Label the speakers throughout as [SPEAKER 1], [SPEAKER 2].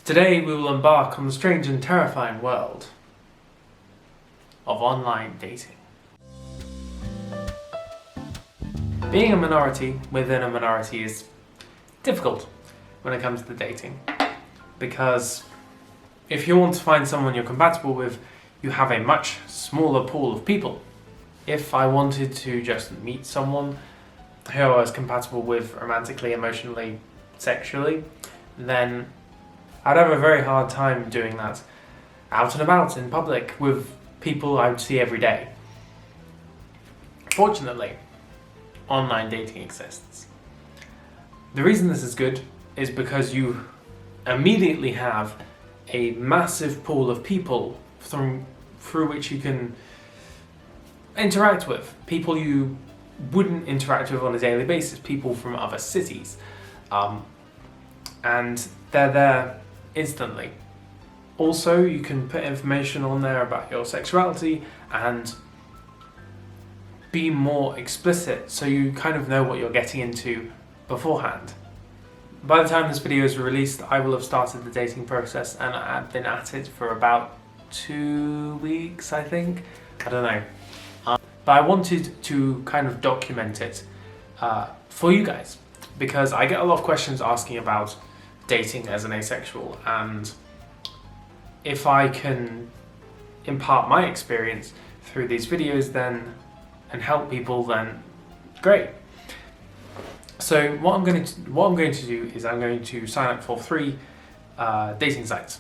[SPEAKER 1] Today we will embark on the strange and terrifying world of online dating. Being a minority within a minority is difficult when it comes to dating, because if you want to find someone you're compatible with, you have a much smaller pool of people. If I wanted to just meet someone who I was compatible with romantically, emotionally, sexually, then I'd have a very hard time doing that out and about in public with people I would see every day. Fortunately, online dating exists. The reason this is good is because you immediately have a massive pool of people through which you can interact with. People you wouldn't interact with on a daily basis, people from other cities. And they're there instantly. Also, you can put information on there about your sexuality and be more explicit so you kind of know what you're getting into beforehand. By the time this video is released, I will have started the dating process and I've been at it for about 2 weeks, I think. I don't know. But I wanted to kind of document it for you guys, because I get a lot of questions asking about dating as an asexual, and if I can impart my experience through these videos then and help people, then great. So what I'm going to do is I'm going to sign up for 3 dating sites.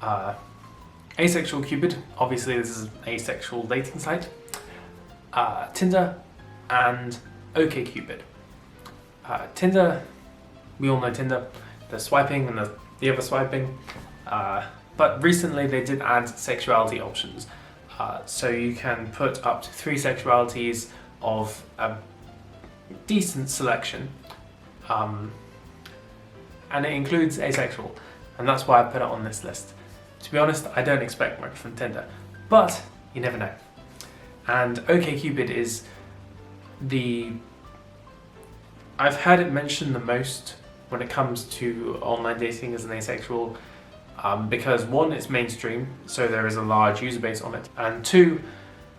[SPEAKER 1] AsexualCupid, obviously this is an asexual dating site. Tinder and OkCupid. Tinder, we all know Tinder. The swiping and the other swiping. But recently they did add sexuality options. So you can put up to 3 sexualities of a decent selection. And it includes asexual. And that's why I put it on this list. To be honest, I don't expect much from Tinder, but you never know. And OkCupid is I've heard it mentioned the most when it comes to online dating as an asexual, because 1, it's mainstream, so there is a large user base on it, and 2, you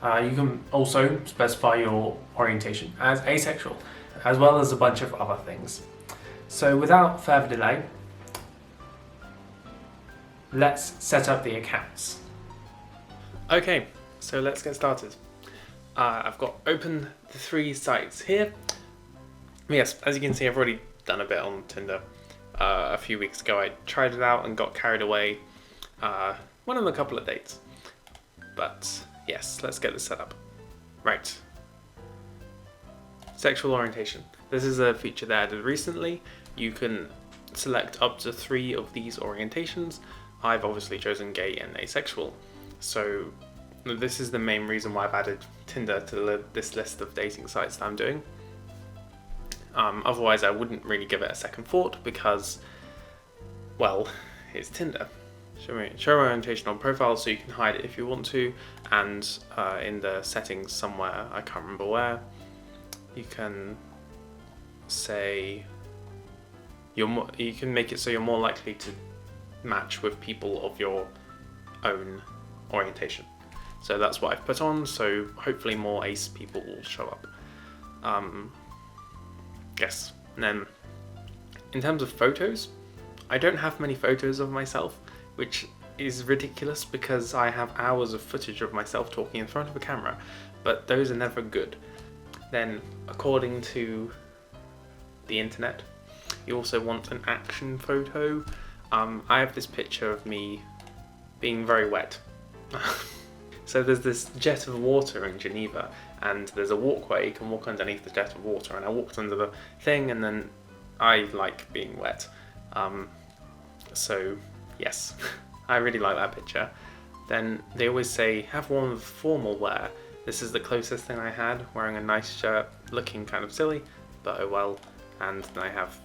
[SPEAKER 1] can also specify your orientation as asexual, as well as a bunch of other things. So without further delay, let's set up the accounts. Okay, so let's get started. I've got open the 3 sites here. Yes, as you can see, I've already done a bit on Tinder. A few weeks ago I tried it out and got carried away. Went on a couple of dates. But yes, let's get this set up. Right. Sexual orientation. This is a feature that I added recently. You can select up to 3 of these orientations. I've obviously chosen gay and asexual. So this is the main reason why I've added Tinder to this list of dating sites that I'm doing. Otherwise I wouldn't really give it a second thought, because, well, it's Tinder. Show orientation on profile, so you can hide it if you want to, and in the settings somewhere, I can't remember where, you can say you can make it so you're more likely to match with people of your own orientation. So that's what I've put on, so hopefully more ace people will show up. Yes, and then in terms of photos, I don't have many photos of myself, which is ridiculous because I have hours of footage of myself talking in front of a camera, but those are never good. Then, according to the internet, you also want an action photo. I have this picture of me being very wet. So there's this jet of water in Geneva, and there's a walkway, you can walk underneath the jet of water, and I walked under the thing, and then I like being wet. So yes, I really like that picture. Then they always say, have one with formal wear. This is the closest thing I had, wearing a nice shirt, looking kind of silly, but oh well. And then I have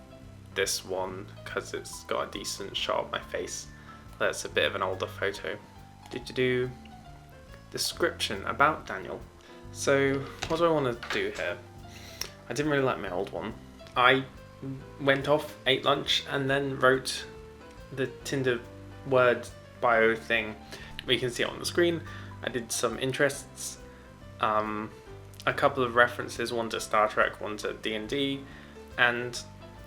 [SPEAKER 1] this one, because it's got a decent shot of my face. That's a bit of an older photo. Description about Daniel. So what do I want to do here? I didn't really like my old one. I went off, ate lunch, and then wrote the Tinder word bio thing. We can see it on the screen. I did some interests, a couple of references, one to Star Trek, one to D&D, and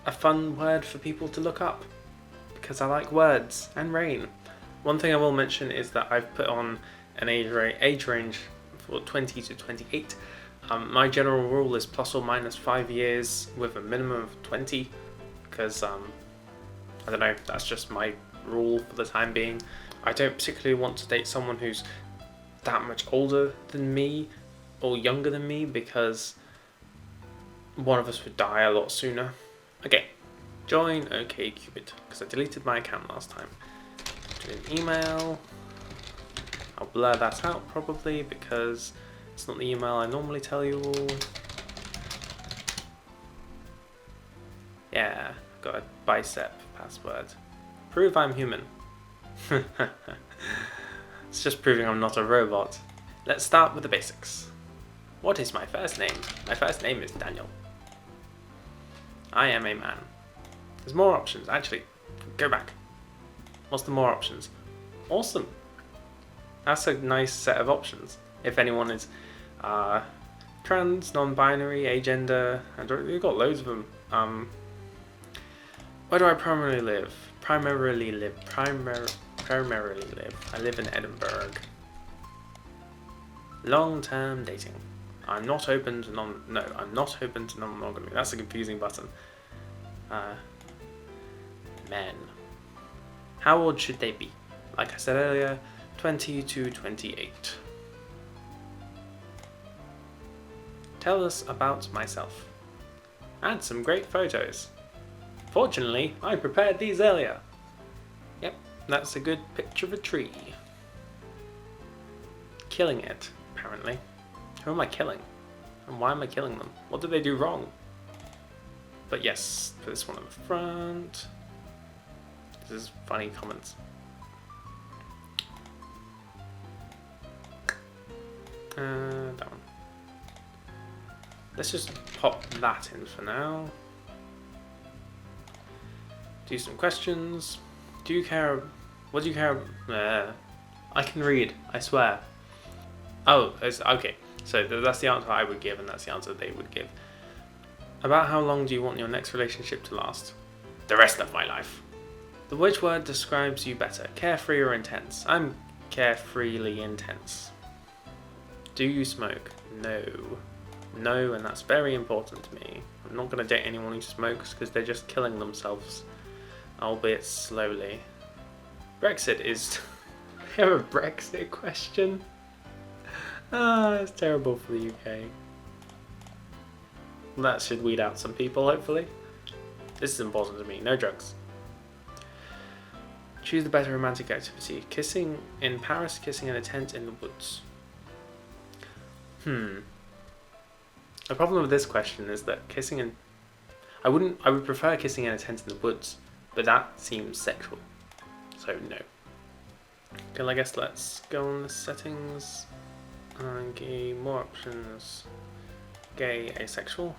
[SPEAKER 1] a fun word for people to look up, because I like words and rain. One thing I will mention is that I've put on an age range for 20 to 28. My general rule is plus or minus 5 years with a minimum of 20, because I don't know, that's just my rule for the time being. I don't particularly want to date someone who's that much older than me or younger than me, because one of us would die a lot sooner. Okay, join OkCupid, because I deleted my account last time. Do an email. I'll blur that out probably because it's not the email I normally tell you all. Yeah, got a bicep password. Prove I'm human. It's just proving I'm not a robot. Let's start with the basics. What is my first name? My first name is Daniel. I am a man. There's more options. Actually, go back. What's the more options? Awesome. That's a nice set of options. If anyone is trans, non-binary, agender, and you've got loads of them. Where do I primarily live? Primarily live. I live in Edinburgh. Long-term dating. I'm not open to I'm not open to non-monogamy. That's a confusing button. Men. How old should they be? Like I said earlier, 20 to 28. Tell us about myself. Add some great photos. Fortunately, I prepared these earlier. Yep, that's a good picture of a tree. Killing it, apparently. Who am I killing? And why am I killing them? What did they do wrong? But yes, put this one on the front. This is funny comments. That one. Let's just pop that in for now. Do some questions. Do you care? What do you care? I can read, I swear. Oh, okay. So that's the answer I would give, and that's the answer they would give. About how long do you want your next relationship to last? The rest of my life. Which word describes you better, carefree or intense? I'm carefreely intense. Do you smoke? No. No, and that's very important to me. I'm not going to date anyone who smokes because they're just killing themselves, albeit slowly. Brexit is... We have a Brexit question? It's terrible for the UK. That should weed out some people, hopefully. This is important to me. No drugs. Choose the better romantic activity. Kissing in Paris, kissing in a tent in the woods. The problem with this question is that kissing in... I would prefer kissing in a tent in the woods, but that seems sexual. So no. Okay, I guess let's go on the settings. Okay, more options. Gay, asexual.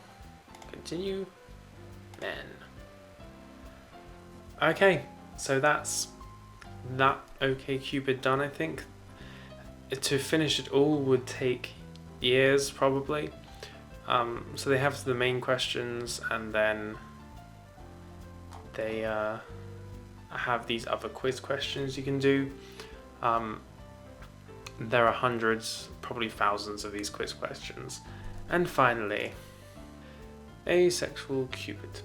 [SPEAKER 1] Continue. Men. Okay, so that's that OkCupid done, I think. To finish it all would take years, probably. So they have the main questions, and then they have these other quiz questions you can do. There are hundreds, probably thousands of these quiz questions. And finally, AsexualCupid.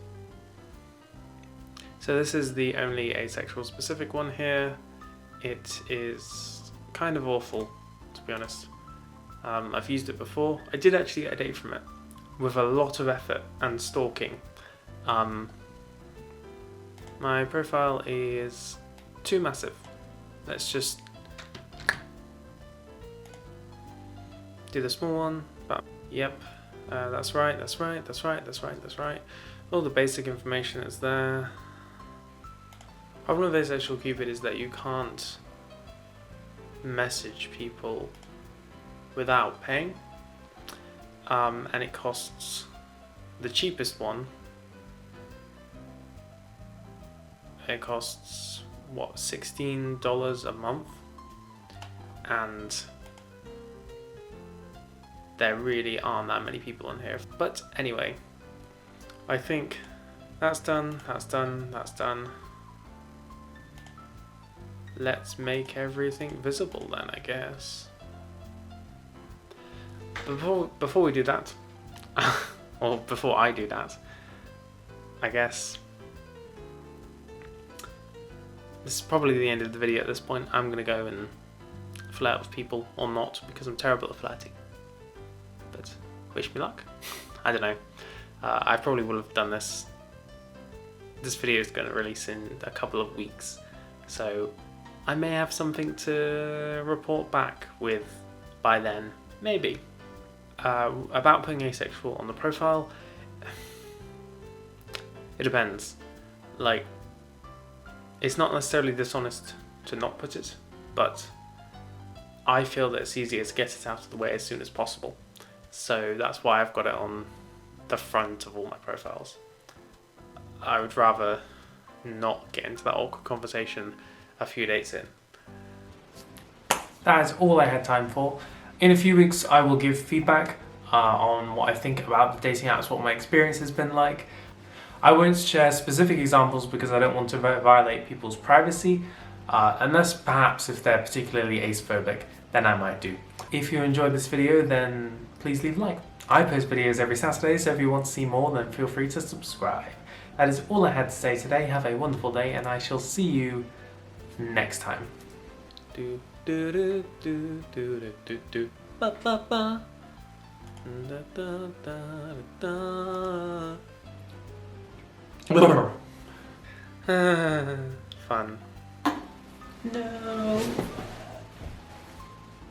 [SPEAKER 1] So this is the only asexual specific one here. It is kind of awful, to be honest. I've used it before. I did actually get a date from it with a lot of effort and stalking. My profile is too massive. Let's just do the small one. But yep, that's right. All the basic information is there. Problem with AsexualCupid is that you can't message people without paying, and it costs, the cheapest one, it costs what, $16 a month, and there really aren't that many people on here. But anyway, I think that's done, that's done, that's done. Let's make everything visible then, I guess. Before we do that, or before I do that, I guess this is probably the end of the video at this point. I'm gonna go and flirt with people, or not, because I'm terrible at flirting. But wish me luck. I don't know. I probably will have done this. This video is going to release in a couple of weeks, so I may have something to report back with by then, maybe. About putting asexual on the profile, it depends. Like, it's not necessarily dishonest to not put it, but I feel that it's easier to get it out of the way as soon as possible. So that's why I've got it on the front of all my profiles. I would rather not get into that awkward conversation a few dates in. That is all I had time for. In a few weeks I will give feedback on what I think about the dating apps, what my experience has been like. I won't share specific examples because I don't want to violate people's privacy, unless perhaps if they're particularly acephobic, then I might do. If you enjoyed this video, then please leave a like. I post videos every Saturday, so if you want to see more, then feel free to subscribe. That is all I had to say today. Have a wonderful day, and I shall see you next time. Do do do do do do do ba ba ba da da da da. Fun. No.